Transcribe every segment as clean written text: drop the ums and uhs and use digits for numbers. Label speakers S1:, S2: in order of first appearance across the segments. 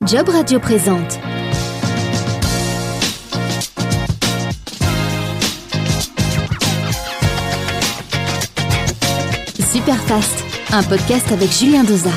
S1: Job Radio présente Superfast, un podcast avec Julien Doza.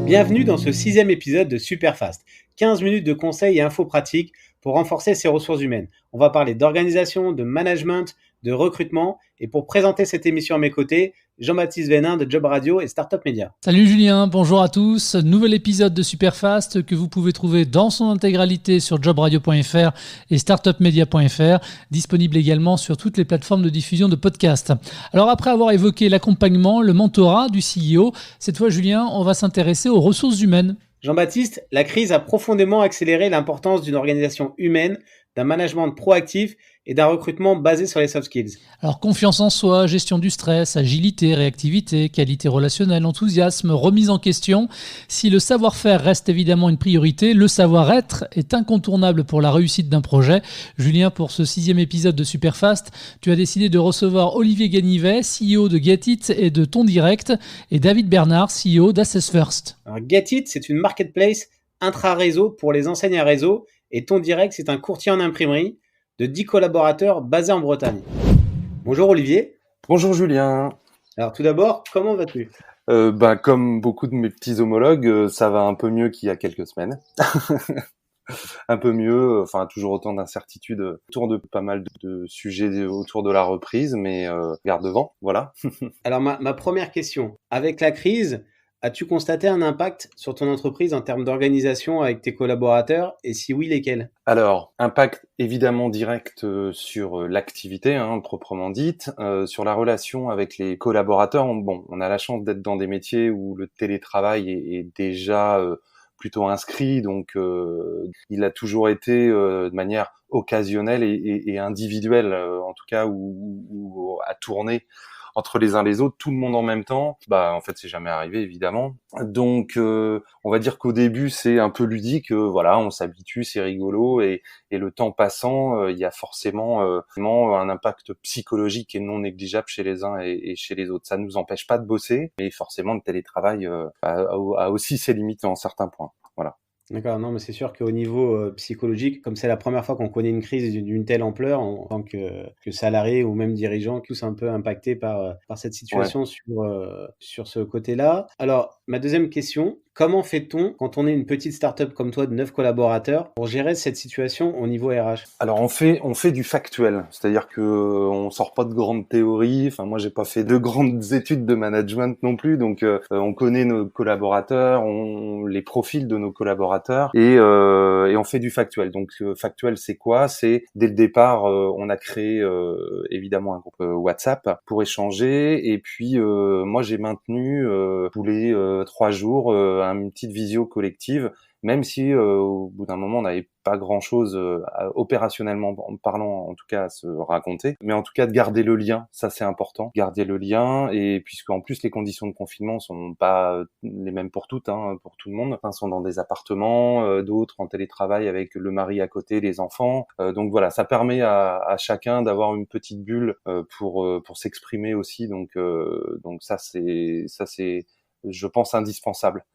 S2: Bienvenue dans ce 6e épisode de Superfast. 15 minutes de conseils et infos pratiques pour renforcer ses ressources humaines. On va parler d'organisation, de management, de recrutement. Et pour présenter cette émission à mes côtés, Jean-Baptiste Vénin de Job Radio et Startup Media.
S3: Salut Julien, bonjour à tous. Nouvel épisode de Superfast que vous pouvez trouver dans son intégralité sur jobradio.fr et startupmedia.fr, disponible également sur toutes les plateformes de diffusion de podcasts. Alors après avoir évoqué l'accompagnement, le mentorat du CEO, cette fois Julien, on va s'intéresser aux ressources humaines.
S2: Jean-Baptiste, la crise a profondément accéléré l'importance d'une organisation humaine, d'un management proactif et d'un recrutement basé sur les soft skills.
S3: Alors confiance en soi, gestion du stress, agilité, réactivité, qualité relationnelle, enthousiasme, remise en question. Si le savoir-faire reste évidemment une priorité, le savoir-être est incontournable pour la réussite d'un projet. Julien, pour ce 6e épisode de Superfast, tu as décidé de recevoir Olivier Ganivet, CEO de Getit et de Ton Direct, et David Bernard, CEO d'Assess First.
S2: Alors, Getit, c'est une marketplace intra-réseau pour les enseignes à réseau, et Ton Direct, c'est un courtier en imprimerie de 10 collaborateurs basés en Bretagne. Bonjour Olivier.
S4: Bonjour Julien.
S2: Alors tout d'abord, comment vas-tu ?
S4: Comme beaucoup de mes petits homologues, ça va un peu mieux qu'il y a quelques semaines. Un peu mieux, toujours autant d'incertitudes autour de pas mal de sujets autour de la reprise, mais garde devant, voilà.
S2: Alors ma première question, avec la crise, as-tu constaté un impact sur ton entreprise en termes d'organisation avec tes collaborateurs et si oui, lesquels ?
S4: Alors, impact évidemment direct sur l'activité proprement dite, sur la relation avec les collaborateurs. On a la chance d'être dans des métiers où le télétravail est déjà plutôt inscrit, donc il a toujours été de manière occasionnelle et individuelle, en tout cas, ou à tourner entre les uns les autres, tout le monde en même temps. En fait, c'est jamais arrivé, évidemment. Donc, on va dire qu'au début, c'est un peu ludique. On s'habitue, c'est rigolo. Et le temps passant, il y a forcément un impact psychologique et non négligeable chez les uns et chez les autres. Ça ne nous empêche pas de bosser, mais forcément, le télétravail a aussi ses limites en certains points. Voilà.
S2: D'accord, non, mais c'est sûr qu'au niveau psychologique, comme c'est la première fois qu'on connaît une crise d'une telle ampleur, en tant que salarié ou même dirigeant, tous un peu impactés par cette situation sur ce côté-là. Alors, ma deuxième question, comment fait-on quand on est une petite start-up comme toi de 9 collaborateurs pour gérer cette situation au niveau RH ?
S4: Alors on fait du factuel, c'est-à-dire que on sort pas de grandes théories. Enfin moi j'ai pas fait de grandes études de management non plus, donc on connaît nos collaborateurs, les profils de nos collaborateurs et on fait du factuel. Donc factuel c'est quoi ? C'est dès le départ on a créé évidemment un groupe WhatsApp pour échanger et puis moi j'ai maintenu tous les 3 jours une petite visio collective, même si au bout d'un moment on n'avait pas grand-chose opérationnellement parlant, en tout cas à se raconter, mais en tout cas de garder le lien, ça c'est important, garder le lien, et puisqu'en plus les conditions de confinement sont pas les mêmes pour toutes, pour tout le monde, sont dans des appartements, d'autres en télétravail avec le mari à côté, les enfants, donc voilà, ça permet à chacun d'avoir une petite bulle pour s'exprimer aussi, donc ça c'est je pense indispensable.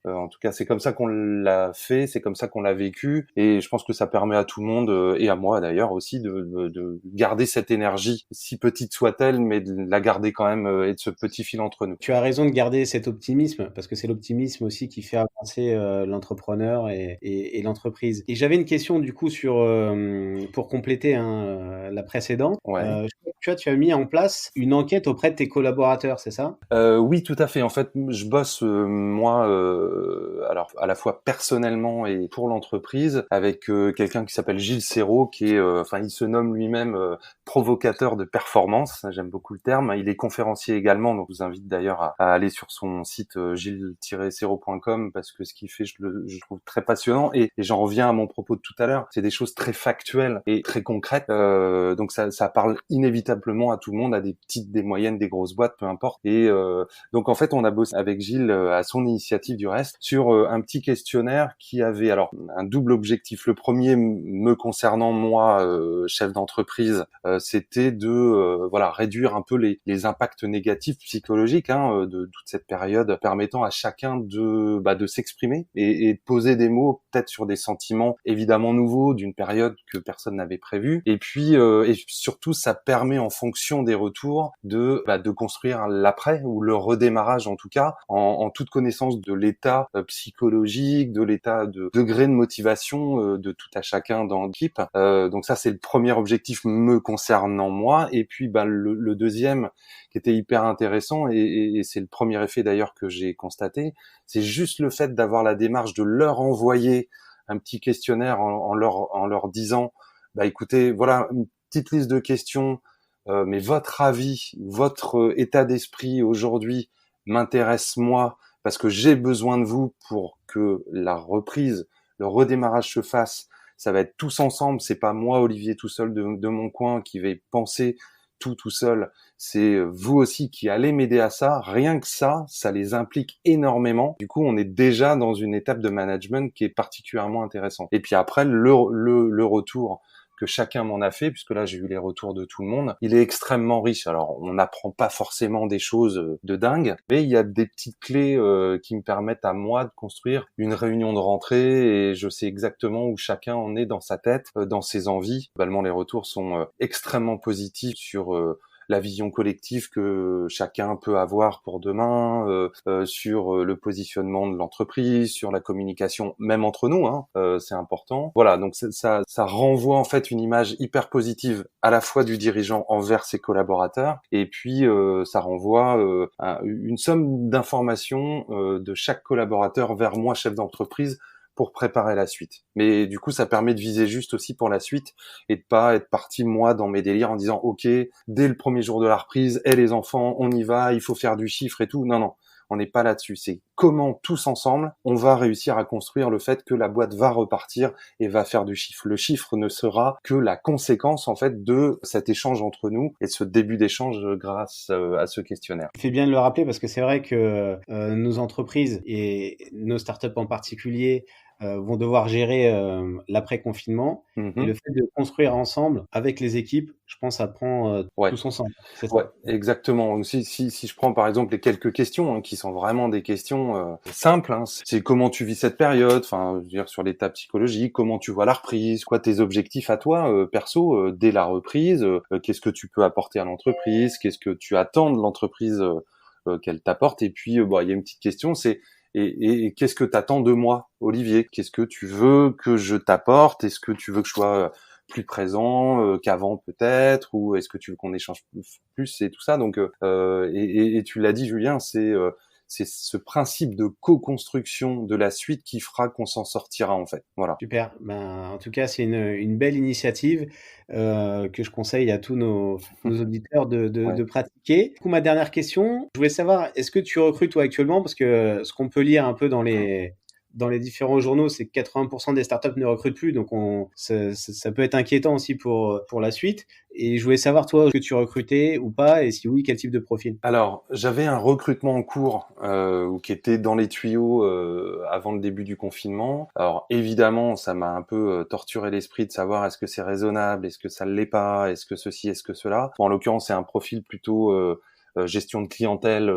S4: En tout cas, c'est comme ça qu'on l'a fait, c'est comme ça qu'on l'a vécu, et je pense que ça permet à tout le monde, et à moi d'ailleurs aussi, de garder cette énergie, si petite soit-elle, mais de la garder quand même, et de ce petit fil entre nous.
S2: Tu as raison de garder cet optimisme, parce que c'est l'optimisme aussi qui fait avancer l'entrepreneur et l'entreprise. Et j'avais une question du coup pour compléter la précédente.
S4: Ouais.
S2: Tu as mis en place une enquête auprès de tes collaborateurs, c'est ça ?
S4: Oui, tout à fait. En fait, je bosse moi, alors à la fois personnellement et pour l'entreprise, avec quelqu'un qui s'appelle Gilles Serrault, qui est, il se nomme lui-même provocateur de performance. J'aime beaucoup le terme. Il est conférencier également, donc je vous invite d'ailleurs à aller sur son site gilles-serrault.com parce que ce qu'il fait, je trouve très passionnant. Et j'en reviens à mon propos de tout à l'heure. C'est des choses très factuelles et très concrètes. Donc ça parle inévitablement à tout le monde, à des petites, des moyennes, des grosses boîtes, peu importe. Et donc en fait, on a bossé avec Gilles à son initiative du reste. reste, sur un petit questionnaire qui avait alors un double objectif. Le premier, me concernant moi, chef d'entreprise, c'était de réduire un peu les impacts négatifs psychologiques de toute cette période, permettant à chacun de s'exprimer et de poser des mots peut-être sur des sentiments évidemment nouveaux d'une période que personne n'avait prévue. Et puis et surtout, ça permet en fonction des retours de construire l'après ou le redémarrage, en tout cas en toute connaissance de l'état psychologique, de l'état de degré de motivation de tout à chacun dans l'équipe. Donc ça, c'est le premier objectif me concernant moi. Et puis le deuxième qui était hyper intéressant et c'est le premier effet d'ailleurs que j'ai constaté, c'est juste le fait d'avoir la démarche de leur envoyer un petit questionnaire en leur disant écoutez, voilà une petite liste de questions, mais votre avis, votre état d'esprit aujourd'hui m'intéresse moi parce que j'ai besoin de vous pour que la reprise, le redémarrage se fasse. Ça va être tous ensemble, c'est pas moi Olivier tout seul de mon coin qui vais penser tout seul, c'est vous aussi qui allez m'aider à ça. Rien que ça les implique énormément. Du coup, on est déjà dans une étape de management qui est particulièrement intéressante. Et puis après, le retour que chacun m'en a fait, puisque là j'ai eu les retours de tout le monde, il est extrêmement riche. Alors on n'apprend pas forcément des choses de dingue, mais il y a des petites clés qui me permettent à moi de construire une réunion de rentrée et je sais exactement où chacun en est dans sa tête, dans ses envies. Globalement, les retours sont extrêmement positifs sur la vision collective que chacun peut avoir pour demain, sur le positionnement de l'entreprise, sur la communication, même entre nous, c'est important. Voilà, donc ça renvoie en fait une image hyper positive à la fois du dirigeant envers ses collaborateurs, et puis ça renvoie une somme d'informations de chaque collaborateur vers moi, chef d'entreprise, pour préparer la suite. Mais du coup, ça permet de viser juste aussi pour la suite et de pas être parti moi dans mes délires en disant OK, dès le premier jour de la reprise, les enfants, on y va, il faut faire du chiffre et tout. Non, on n'est pas là-dessus. C'est comment tous ensemble, on va réussir à construire le fait que la boîte va repartir et va faire du chiffre. Le chiffre ne sera que la conséquence en fait de cet échange entre nous et de ce début d'échange grâce à ce questionnaire.
S2: Tu fais bien de le rappeler parce que c'est vrai que nos entreprises et nos startups en particulier vont devoir gérer l'après-confinement. Et le fait de construire ensemble avec les équipes, je pense, ça prend tous ensemble. C'est ça.
S4: Ouais, exactement. Si je prends par exemple les quelques questions qui sont vraiment des questions simples, c'est comment tu vis cette période, enfin, je veux dire sur l'état psychologique, comment tu vois la reprise, quoi tes objectifs à toi perso dès la reprise, qu'est-ce que tu peux apporter à l'entreprise, qu'est-ce que tu attends de l'entreprise qu'elle t'apporte, et puis il y a une petite question, c'est et qu'est-ce que t'attends de moi, Olivier? Qu'est-ce que tu veux que je t'apporte? Est-ce que tu veux que je sois plus présent qu'avant peut-être, ou est-ce que tu veux qu'on échange plus et tout ça? Donc et tu l'as dit, Julien, c'est ce principe de co-construction de la suite qui fera qu'on s'en sortira en fait. Voilà.
S2: Super. En tout cas, c'est une belle initiative que je conseille à tous nos auditeurs de pratiquer. Du coup, ma dernière question, je voulais savoir, est-ce que tu recrutes toi actuellement? Parce que ce qu'on peut lire un peu dans les différents journaux, c'est que 80% des startups ne recrutent plus, donc ça peut être inquiétant aussi pour la suite. Et je voulais savoir, toi, est-ce que tu recrutais ou pas, et si oui, quel type de profil?
S4: Alors, j'avais un recrutement en cours qui était dans les tuyaux avant le début du confinement. Alors, évidemment, ça m'a un peu torturé l'esprit de savoir est-ce que c'est raisonnable, est-ce que ça ne l'est pas, est-ce que ceci, est-ce que cela. Bon, en l'occurrence, c'est un profil plutôt gestion de clientèle,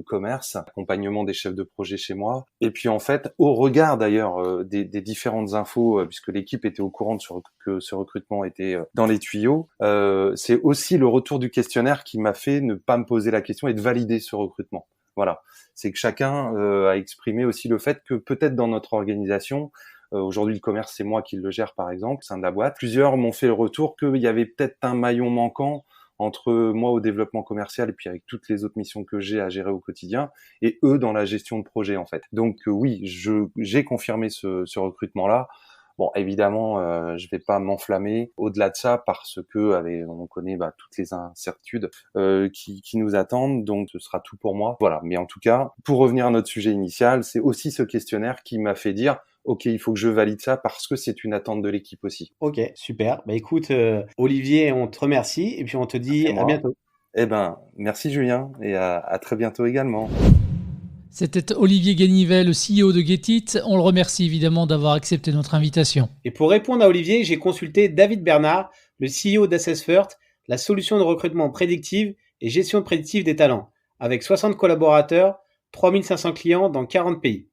S4: commerce, accompagnement des chefs de projet chez moi. Et puis en fait, au regard d'ailleurs des différentes infos, puisque l'équipe était au courant que ce recrutement était dans les tuyaux, c'est aussi le retour du questionnaire qui m'a fait ne pas me poser la question et de valider ce recrutement. Voilà, c'est que chacun a exprimé aussi le fait que peut-être dans notre organisation, aujourd'hui le commerce c'est moi qui le gère par exemple, au sein de la boîte, plusieurs m'ont fait le retour qu'il y avait peut-être un maillon manquant entre moi au développement commercial et puis avec toutes les autres missions que j'ai à gérer au quotidien, et eux dans la gestion de projet en fait. Donc oui, j'ai confirmé ce recrutement-là. Bon, évidemment, je vais pas m'enflammer au-delà de ça parce que on connaît toutes les incertitudes qui nous attendent, donc ce sera tout pour moi. Voilà, mais en tout cas, pour revenir à notre sujet initial, c'est aussi ce questionnaire qui m'a fait dire OK, il faut que je valide ça parce que c'est une attente de l'équipe aussi.
S2: Ok, super. Écoute, Olivier, on te remercie et puis on te dit à bientôt.
S4: Eh ben, merci Julien et à très bientôt également.
S3: C'était Olivier Ganivet, le CEO de Getit. On le remercie évidemment d'avoir accepté notre invitation.
S2: Et pour répondre à Olivier, j'ai consulté David Bernard, le CEO d'AssessFirst, la solution de recrutement prédictive et gestion prédictive des talents, avec 60 collaborateurs, 3500 clients dans 40 pays.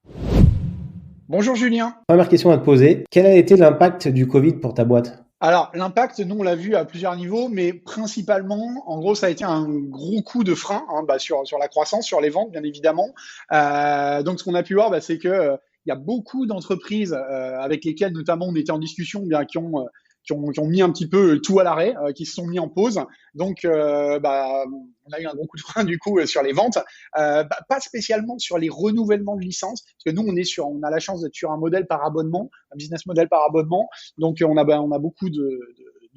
S5: Bonjour Julien.
S2: Première question à te poser, quel a été l'impact du Covid pour ta boîte ?
S5: Alors, l'impact, nous, on l'a vu à plusieurs niveaux, mais principalement, en gros, ça a été un gros coup de frein sur la croissance, sur les ventes, bien évidemment. Donc, ce qu'on a pu voir, c'est que il y a beaucoup d'entreprises avec lesquelles, notamment, on était en discussion, qui ont mis un petit peu tout à l'arrêt, qui se sont mis en pause. Donc, on a eu un gros coup de frein du coup sur les ventes, pas spécialement sur les renouvellements de licences, parce que nous on a la chance d'être sur un modèle par abonnement, un business model par abonnement. Donc, on a beaucoup de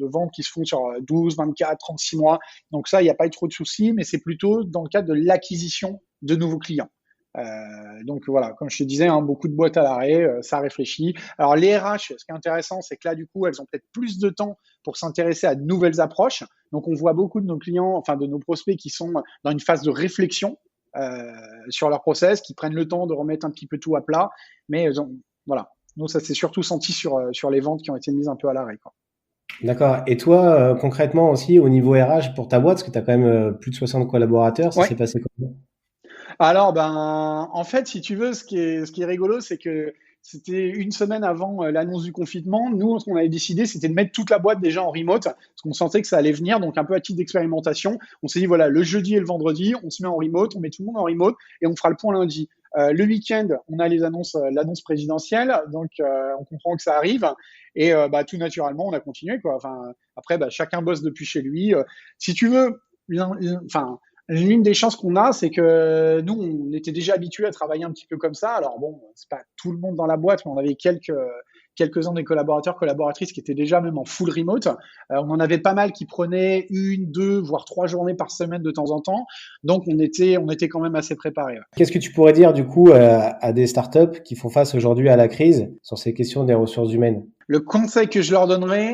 S5: ventes qui se font sur 12, 24, 36 mois. Donc ça, il n'y a pas eu trop de soucis, mais c'est plutôt dans le cadre de l'acquisition de nouveaux clients. Donc voilà, comme je te disais, beaucoup de boîtes à l'arrêt, ça réfléchit. Alors les RH, ce qui est intéressant, c'est que là, du coup, elles ont peut-être plus de temps pour s'intéresser à de nouvelles approches. Donc on voit beaucoup de nos clients, de nos prospects qui sont dans une phase de réflexion sur leur process, qui prennent le temps de remettre un petit peu tout à plat. Mais voilà, nous, ça s'est surtout senti sur les ventes qui ont été mises un peu à l'arrêt, quoi.
S2: D'accord. Et toi, concrètement aussi, au niveau RH pour ta boîte, parce que tu as quand même plus de 60 collaborateurs, ça s'est passé comment ?
S5: Alors, en fait, si tu veux, ce qui est rigolo, c'est que c'était une semaine avant l'annonce du confinement. Nous, ce qu'on avait décidé, c'était de mettre toute la boîte déjà en remote, parce qu'on sentait que ça allait venir, donc un peu à titre d'expérimentation. On s'est dit, voilà, le jeudi et le vendredi, on se met en remote, on met tout le monde en remote, et on fera le point lundi. Le week-end, on a l'annonce présidentielle, donc on comprend que ça arrive, et tout naturellement, on a continué, quoi. Après, chacun bosse depuis chez lui. Si tu veux, l'une des chances qu'on a, c'est que nous, on était déjà habitués à travailler un petit peu comme ça. Alors bon, c'est pas tout le monde dans la boîte, mais on avait quelques-uns des collaboratrices qui étaient déjà même en full remote. On en avait pas mal qui prenaient 1, 2, voire 3 journées par semaine de temps en temps. Donc on était quand même assez préparés.
S2: Qu'est-ce que tu pourrais dire du coup à des startups qui font face aujourd'hui à la crise sur ces questions des ressources humaines ?
S5: Le conseil que je leur donnerais,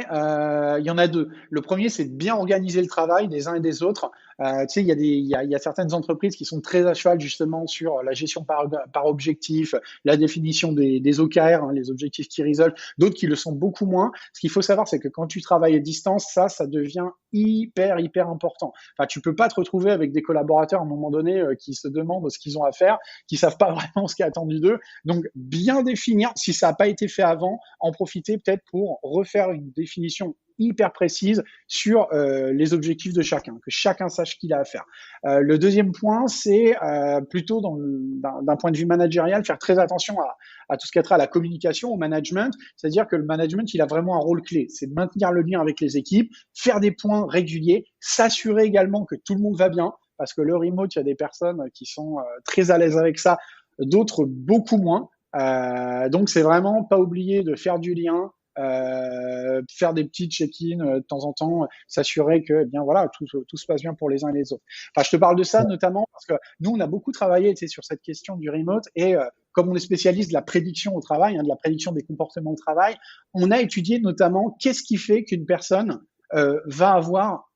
S5: il y en a deux. Le premier, c'est de bien organiser le travail des uns et des autres. Il y a certaines entreprises qui sont très à cheval justement sur la gestion par objectif, la définition des OKR, les objectifs key results. D'autres qui le sont beaucoup moins. Ce qu'il faut savoir, c'est que quand tu travailles à distance, ça devient hyper important. Tu peux pas te retrouver avec des collaborateurs à un moment donné qui se demandent ce qu'ils ont à faire, qui savent pas vraiment ce qui est attendu d'eux. Donc, bien définir, si ça n'a pas été fait avant, en profiter peut-être pour refaire une définition hyper précise sur les objectifs de chacun, que chacun sache ce qu'il a à faire. Le deuxième point, c'est plutôt d'un point de vue managérial, faire très attention à tout ce qui a trait à la communication, au management, c'est-à-dire que le management, il a vraiment un rôle clé, c'est de maintenir le lien avec les équipes, faire des points réguliers, s'assurer également que tout le monde va bien, parce que le remote, il y a des personnes qui sont très à l'aise avec ça, d'autres beaucoup moins. Donc, c'est vraiment pas oublier de faire du lien, faire des petits check-in de temps en temps, s'assurer que tout se passe bien pour les uns et les autres. Je te parle de ça notamment parce que nous, on a beaucoup travaillé sur cette question du remote et comme on est spécialiste de la prédiction au travail, de la prédiction des comportements au travail, on a étudié notamment qu'est-ce qui fait qu'une personne va avoir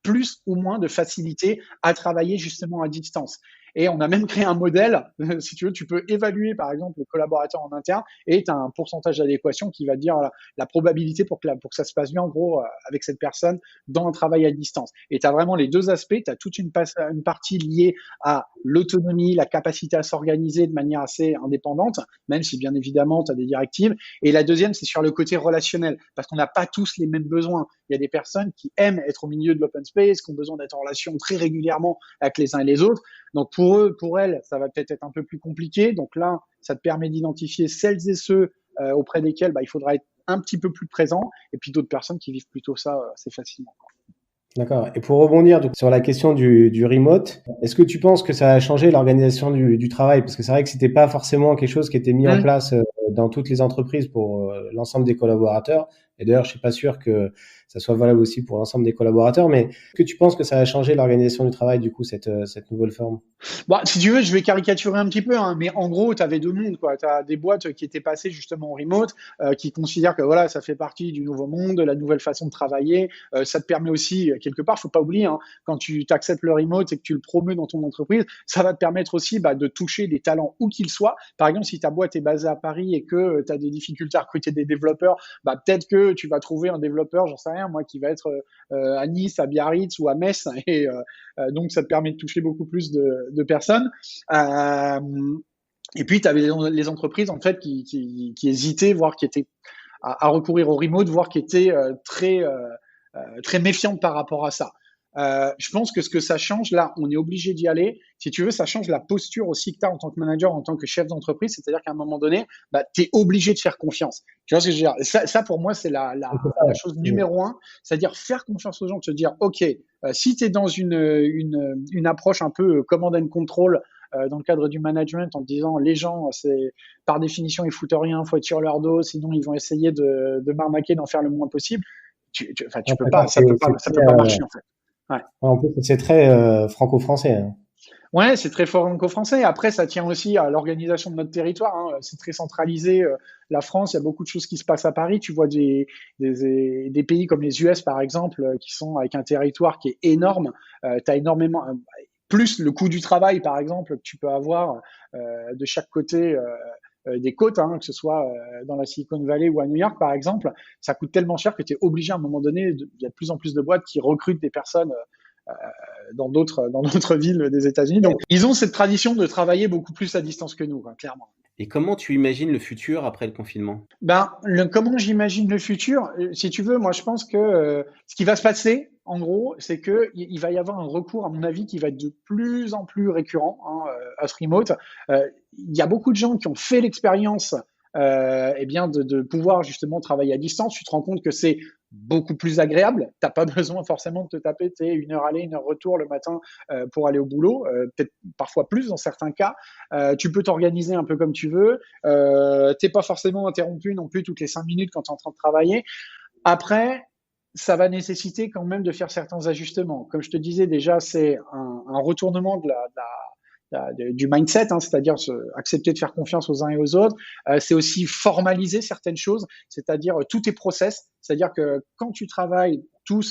S5: plus ou moins de facilité à travailler justement à distance. Et on a même créé un modèle, si tu veux, tu peux évaluer par exemple les collaborateurs en interne et tu as un pourcentage d'adéquation qui va te dire la probabilité pour que ça se passe bien en gros avec cette personne dans un travail à distance. Et tu as vraiment les deux aspects, tu as toute une partie liée à l'autonomie, la capacité à s'organiser de manière assez indépendante, même si bien évidemment tu as des directives. Et la deuxième, c'est sur le côté relationnel, parce qu'on n'a pas tous les mêmes besoins. Il y a des personnes qui aiment être au milieu de l'open space, qui ont besoin d'être en relation très régulièrement avec les uns et les autres. Donc pour elles, ça va peut-être être un peu plus compliqué. Donc là, ça te permet d'identifier celles et ceux auprès desquels il faudra être un petit peu plus présent, et puis d'autres personnes qui vivent plutôt ça assez facilement.
S2: D'accord. Et pour rebondir sur la question du remote, est-ce que tu penses que ça a changé l'organisation du travail ? Parce que c'est vrai que c'était pas forcément quelque chose qui était mis en place dans toutes les entreprises pour l'ensemble des collaborateurs. Et d'ailleurs, je suis pas sûr que ça soit valable aussi pour l'ensemble des collaborateurs. Mais est-ce que tu penses que ça va changer l'organisation du travail, du coup, cette nouvelle forme?
S5: Bah, si tu veux, je vais caricaturer un petit peu, hein, mais en gros, tu avais deux mondes, quoi. Tu as des boîtes qui étaient passées justement en remote, qui considèrent que voilà, ça fait partie du nouveau monde, de la nouvelle façon de travailler. Ça te permet aussi, quelque part, faut pas oublier, hein, quand tu acceptes le remote et que tu le promeus dans ton entreprise, ça va te permettre aussi de toucher des talents où qu'ils soient. Par exemple, si ta boîte est basée à Paris et que tu as des difficultés à recruter des développeurs, peut-être que tu vas trouver un développeur, j'en sais rien, moi, qui va être à Nice, à Biarritz ou à Metz, et donc ça te permet de toucher beaucoup plus de personnes. Et puis, tu avais les entreprises en fait qui hésitaient, voire qui étaient à recourir au remote, voire qui étaient très méfiantes par rapport à ça. Je pense que ce que ça change, là, on est obligé d'y aller. Si tu veux, ça change la posture aussi que tu as en tant que manager, en tant que chef d'entreprise. C'est-à-dire qu'à un moment donné, tu es obligé de faire confiance. Tu vois ce que je veux dire? Ça, pour moi, c'est la chose numéro un. C'est-à-dire faire confiance aux gens, de se dire, OK, si tu es dans une approche un peu command and control, dans le cadre du management, en te disant les gens, c'est par définition, ils foutent rien, faut être sur leur dos, sinon ils vont essayer de m'arnaquer, d'en faire le moins possible. Tu peux pas, ça peut pas marcher en fait. Ouais.
S2: En plus, c'est très franco-français. Hein.
S5: Ouais, c'est très franco-français. Après, ça tient aussi à l'organisation de notre territoire. Hein. C'est très centralisé. La France, il y a beaucoup de choses qui se passent à Paris. Tu vois des pays comme les US, par exemple, qui sont avec un territoire qui est énorme. Tu as énormément, plus le coût du travail, par exemple, que tu peux avoir de chaque côté des côtes, hein, que ce soit dans la Silicon Valley ou à New York, par exemple, ça coûte tellement cher que tu es obligé à un moment donné, il y a de plus en plus de boîtes qui recrutent des personnes dans d'autres villes des États-Unis. Donc, ils ont cette tradition de travailler beaucoup plus à distance que nous, clairement.
S2: Et comment tu imagines le futur après le confinement?
S5: Comment j'imagine le futur? Si tu veux, moi, je pense que ce qui va se passer, en gros, c'est que il va y avoir un recours, à mon avis, qui va être de plus en plus récurrent à ce remote. Il y a beaucoup de gens qui ont fait l'expérience de pouvoir justement travailler à distance. Tu te rends compte que c'est beaucoup plus agréable. T'as pas besoin forcément de te taper 1 heure aller, 1 heure retour le matin pour aller au boulot, peut-être parfois plus dans certains cas. Tu peux t'organiser un peu comme tu veux. T'es pas forcément interrompu non plus toutes les 5 minutes quand tu es en train de travailler. Après, ça va nécessiter quand même de faire certains ajustements. Comme je te disais déjà, c'est un retournement du mindset, hein, c'est-à-dire accepter de faire confiance aux uns et aux autres. C'est aussi formaliser certaines choses, c'est-à-dire tous tes process, c'est-à-dire que quand tu travailles tout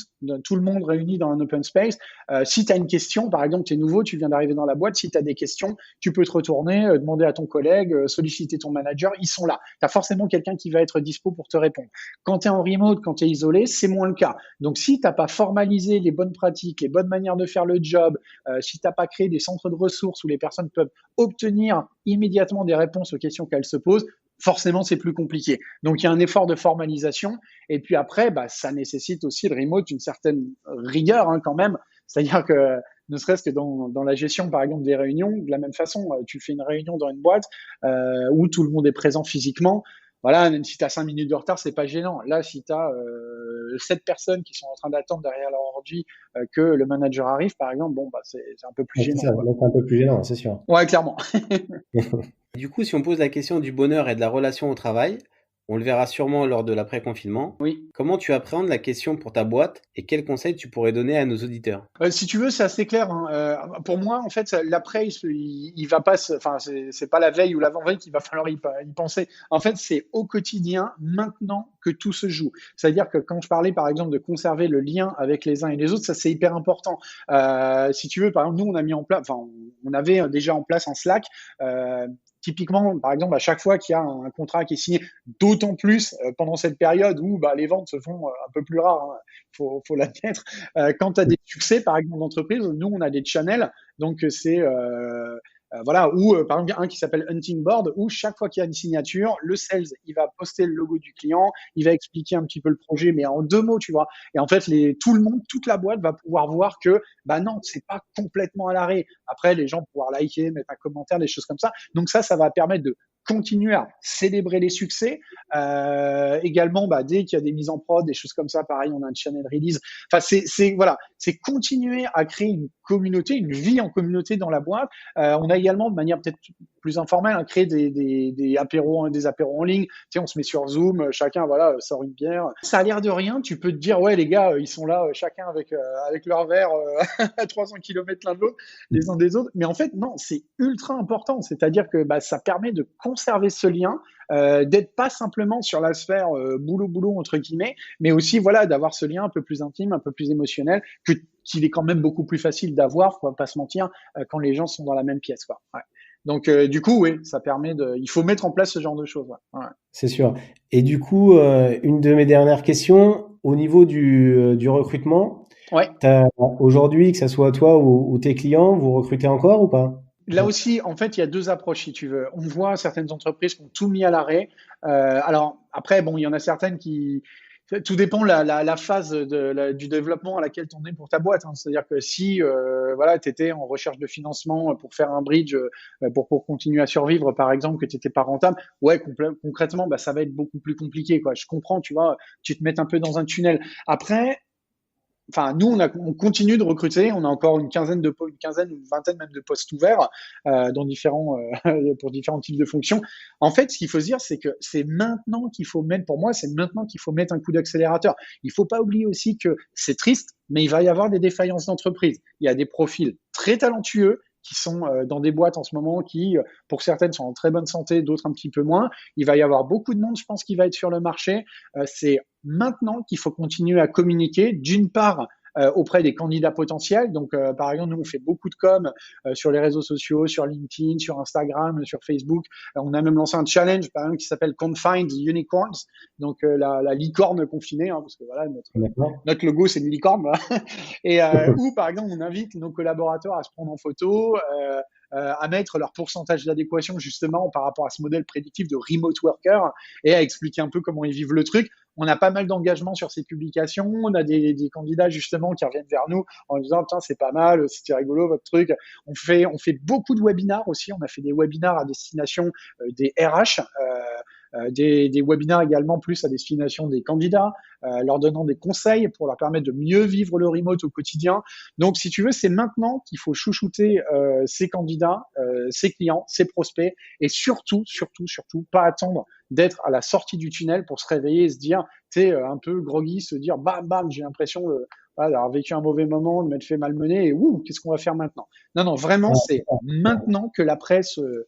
S5: le monde réuni dans un open space, si tu as une question, par exemple, tu es nouveau, tu viens d'arriver dans la boîte, si tu as des questions, tu peux te retourner, demander à ton collègue, solliciter ton manager, ils sont là. Tu as forcément quelqu'un qui va être dispo pour te répondre. Quand tu es en remote, quand tu es isolé, c'est moins le cas. Donc, si tu n'as pas formalisé les bonnes pratiques, les bonnes manières de faire le job, si tu n'as pas créé des centres de ressources où les personnes peuvent obtenir immédiatement des réponses aux questions qu'elles se posent, forcément, c'est plus compliqué. Donc, il y a un effort de formalisation. Et puis après, ça nécessite aussi le remote une certaine rigueur quand même. C'est-à-dire que, ne serait-ce que dans la gestion, par exemple, des réunions, de la même façon, tu fais une réunion dans une boîte où tout le monde est présent physiquement. Voilà, même si tu as 5 minutes de retard, c'est pas gênant. Là, si tu as 7 personnes qui sont en train d'attendre derrière leur ordi que le manager arrive, par exemple, c'est un peu plus gênant.
S2: C'est un peu plus gênant, c'est sûr.
S5: Ouais, clairement.
S2: Du coup, si on pose la question du bonheur et de la relation au travail, on le verra sûrement lors de l'après-confinement.
S5: Oui.
S2: Comment tu appréhendes la question pour ta boîte et quels conseils tu pourrais donner à nos auditeurs?
S5: Si tu veux, c'est assez clair. Pour moi, en fait, l'après, il va pas, c'est pas la veille ou l'avant-veille qu'il va falloir y penser. En fait, c'est au quotidien, maintenant que tout se joue. C'est-à-dire que quand je parlais, par exemple, de conserver le lien avec les uns et les autres, ça c'est hyper important. Si tu veux, par exemple, nous, on avait déjà en place un Slack. Typiquement, par exemple, à chaque fois qu'il y a un contrat qui est signé, d'autant plus pendant cette période où les ventes se font un peu plus rares, faut l'admettre. Quand tu as des succès, par exemple, d'entreprise, nous, on a des channels, donc c'est par exemple, un qui s'appelle Hunting Board, où chaque fois qu'il y a une signature, le sales, il va poster le logo du client, il va expliquer un petit peu le projet, mais en 2 mots, tu vois. Et en fait, tout le monde, toute la boîte va pouvoir voir que, non, c'est pas complètement à l'arrêt. Après, les gens vont pouvoir liker, mettre un commentaire, des choses comme ça. Donc ça va permettre de continuer à célébrer les succès. Également, dès qu'il y a des mises en prod, des choses comme ça, pareil, on a un channel release. Enfin, c'est continuer à créer une communauté, une vie en communauté dans la boîte. On a également, de manière peut-être plus informelle, créé des apéros en ligne. Tu sais, on se met sur Zoom, chacun sort une bière. Ça a l'air de rien. Tu peux te dire, ouais, les gars, ils sont là, chacun avec leur verre à 300 km l'un de l'autre, les uns des autres. Mais en fait, non, c'est ultra important. C'est-à-dire que ça permet de conserver ce lien, d'être pas simplement sur la sphère boulot entre guillemets, mais aussi d'avoir ce lien un peu plus intime, un peu plus émotionnel, qu'il est quand même beaucoup plus facile d'avoir, faut pas se mentir, quand les gens sont dans la même pièce, quoi. Ouais. Donc du coup, oui, ça permet il faut mettre en place ce genre de choses. Ouais.
S2: C'est sûr. Et du coup, une de mes dernières questions, au niveau du recrutement,
S5: ouais.
S2: Aujourd'hui, que ça soit toi ou tes clients, vous recrutez encore ou pas?
S5: Là aussi, en fait, il y a deux approches, si tu veux. On voit certaines entreprises qui ont tout mis à l'arrêt. Alors après, il y en a certaines qui... Tout dépend la phase du développement à laquelle tu en es pour ta boîte. C'est-à-dire que si tu étais en recherche de financement pour faire un bridge, pour continuer à survivre, par exemple, que tu n'étais pas rentable, ouais, concrètement, ça va être beaucoup plus compliqué, quoi. Je comprends, tu vois, tu te mets un peu dans un tunnel. Après, nous, on continue de recruter. On a encore une quinzaine, une vingtaine même de postes ouverts pour différents types de fonctions. En fait, ce qu'il faut se dire, c'est que c'est maintenant qu'il faut mettre, pour moi, c'est maintenant qu'il faut mettre un coup d'accélérateur. Il faut pas oublier aussi que c'est triste, mais il va y avoir des défaillances d'entreprise. Il y a des profils très talentueux qui sont dans des boîtes en ce moment qui, pour certaines, sont en très bonne santé, d'autres un petit peu moins. Il va y avoir beaucoup de monde, je pense, qui va être sur le marché. C'est maintenant qu'il faut continuer à communiquer, d'une part, auprès des candidats potentiels. Donc, par exemple, nous, on fait beaucoup de com sur les réseaux sociaux, sur LinkedIn, sur Instagram, sur Facebook. On a même lancé un challenge, par exemple, qui s'appelle Confined Unicorns, donc la licorne confinée, parce que voilà, notre logo, c'est une licorne. Voilà. Et où, par exemple, on invite nos collaborateurs à se prendre en photo, à mettre leur pourcentage d'adéquation justement par rapport à ce modèle prédictif de remote worker et à expliquer un peu comment ils vivent le truc. On a pas mal d'engagement sur ces publications. On a des candidats justement qui reviennent vers nous en disant putain c'est pas mal, c'était rigolo votre truc. On fait beaucoup de webinars aussi. On a fait des webinars à destination des RH. Des webinars également plus à destination des candidats, leur donnant des conseils pour leur permettre de mieux vivre le remote au quotidien. Donc, si tu veux, c'est maintenant qu'il faut chouchouter ses candidats, ses clients, ses prospects, et surtout, pas attendre d'être à la sortie du tunnel pour se réveiller et se dire, tu sais, un peu groggy, se dire, bam, bam, j'ai l'impression d'avoir vécu un mauvais moment, de m'être fait malmener, et qu'est-ce qu'on va faire maintenant? Non, vraiment, c'est maintenant que l'après se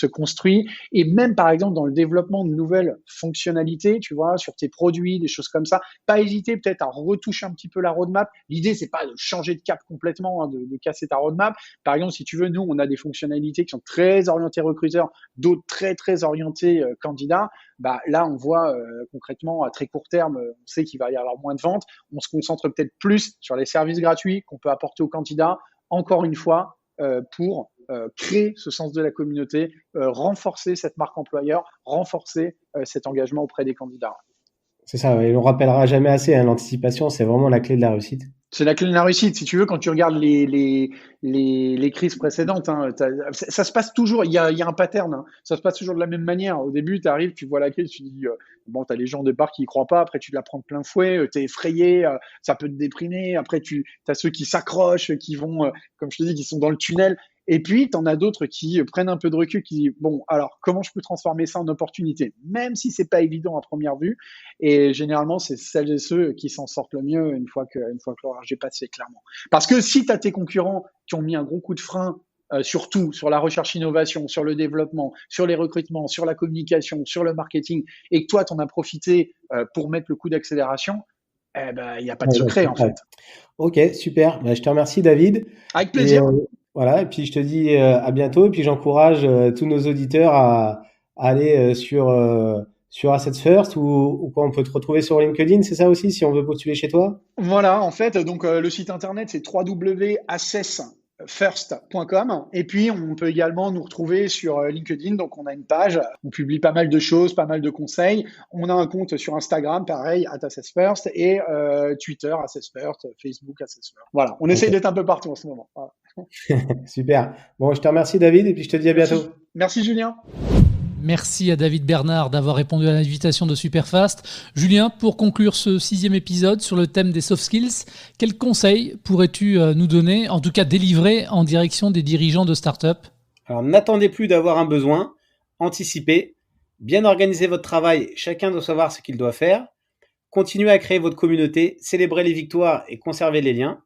S5: construit, et même par exemple dans le développement de nouvelles fonctionnalités, tu vois, sur tes produits, des choses comme ça, pas hésiter peut-être à retoucher un petit peu la roadmap. L'idée, c'est pas de changer de cap complètement, de casser ta roadmap. Par exemple, si tu veux, nous, on a des fonctionnalités qui sont très orientées recruteurs, d'autres très, très orientées candidats. Là, on voit concrètement, à très court terme, on sait qu'il va y avoir moins de ventes. On se concentre peut-être plus sur les services gratuits qu'on peut apporter aux candidats, encore une fois, pour créer ce sens de la communauté, renforcer cette marque employeur, renforcer cet engagement auprès des candidats.
S2: C'est ça, et on ne rappellera jamais assez, l'anticipation, c'est vraiment la clé de la réussite.
S5: C'est la clé de la réussite. Si tu veux, quand tu regardes les crises précédentes, ça se passe toujours, il y a un pattern, ça se passe toujours de la même manière. Au début, tu arrives, tu vois la crise, tu dis, tu as les gens au départ qui y croient pas, après tu la prends de plein fouet, tu es effrayé, ça peut te déprimer, après tu as ceux qui s'accrochent, qui vont, comme je te dis, qui sont dans le tunnel. Et puis, tu en as d'autres qui prennent un peu de recul, qui disent, bon, alors, comment je peux transformer ça en opportunité? Même si c'est pas évident à première vue. Et généralement, c'est celles et ceux qui s'en sortent le mieux une fois que l'orage est passé, clairement. Parce que si tu as tes concurrents qui ont mis un gros coup de frein, surtout sur la recherche innovation, sur le développement, sur les recrutements, sur la communication, sur le marketing, et que toi, tu en as profité pour mettre le coup d'accélération, il n'y a pas de secret, en fait.
S2: Ok, super. Je te remercie, David.
S5: Avec plaisir.
S2: Voilà, et puis je te dis à bientôt, et puis j'encourage tous nos auditeurs à aller sur Assets First ou quoi, on peut te retrouver sur LinkedIn, c'est ça aussi, si on veut postuler chez toi?
S5: Voilà, en fait, donc le site internet c'est www.assessfirst.com, et puis on peut également nous retrouver sur LinkedIn, donc on a une page, on publie pas mal de choses, pas mal de conseils, on a un compte sur Instagram, pareil, @assessfirst, et Twitter, assessfirst, Facebook, assessfirst. Voilà, on essaye d'être un peu partout en ce moment. Voilà.
S2: Super. Bon, je te remercie, David, et puis je te dis à bientôt.
S5: Merci Julien.
S3: Merci à David Bernard d'avoir répondu à l'invitation de Superfast. Julien, pour conclure ce 6e épisode sur le thème des soft skills, quels conseils pourrais-tu nous donner, en tout cas délivrer en direction des dirigeants de start-up ?
S2: Alors, n'attendez plus d'avoir un besoin, anticipez, bien organiser votre travail, chacun doit savoir ce qu'il doit faire, continuez à créer votre communauté, célébrez les victoires et conservez les liens.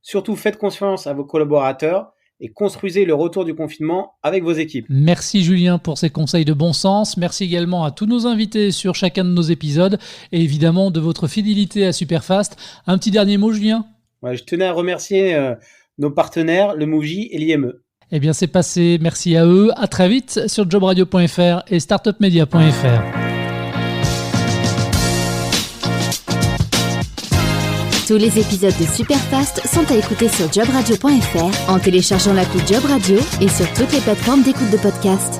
S2: Surtout, faites confiance à vos collaborateurs et construisez le retour du confinement avec vos équipes.
S3: Merci Julien pour ces conseils de bon sens. Merci également à tous nos invités sur chacun de nos épisodes et évidemment de votre fidélité à Superfast. Un petit dernier mot, Julien ?
S2: Ouais, je tenais à remercier nos partenaires, le Mouji et l'IME.
S3: Eh bien, c'est passé. Merci à eux. À très vite sur jobradio.fr et startupmedia.fr.
S1: Tous les épisodes de Superfast sont à écouter sur jobradio.fr en téléchargeant l'appli Job Radio et sur toutes les plateformes d'écoute de podcast.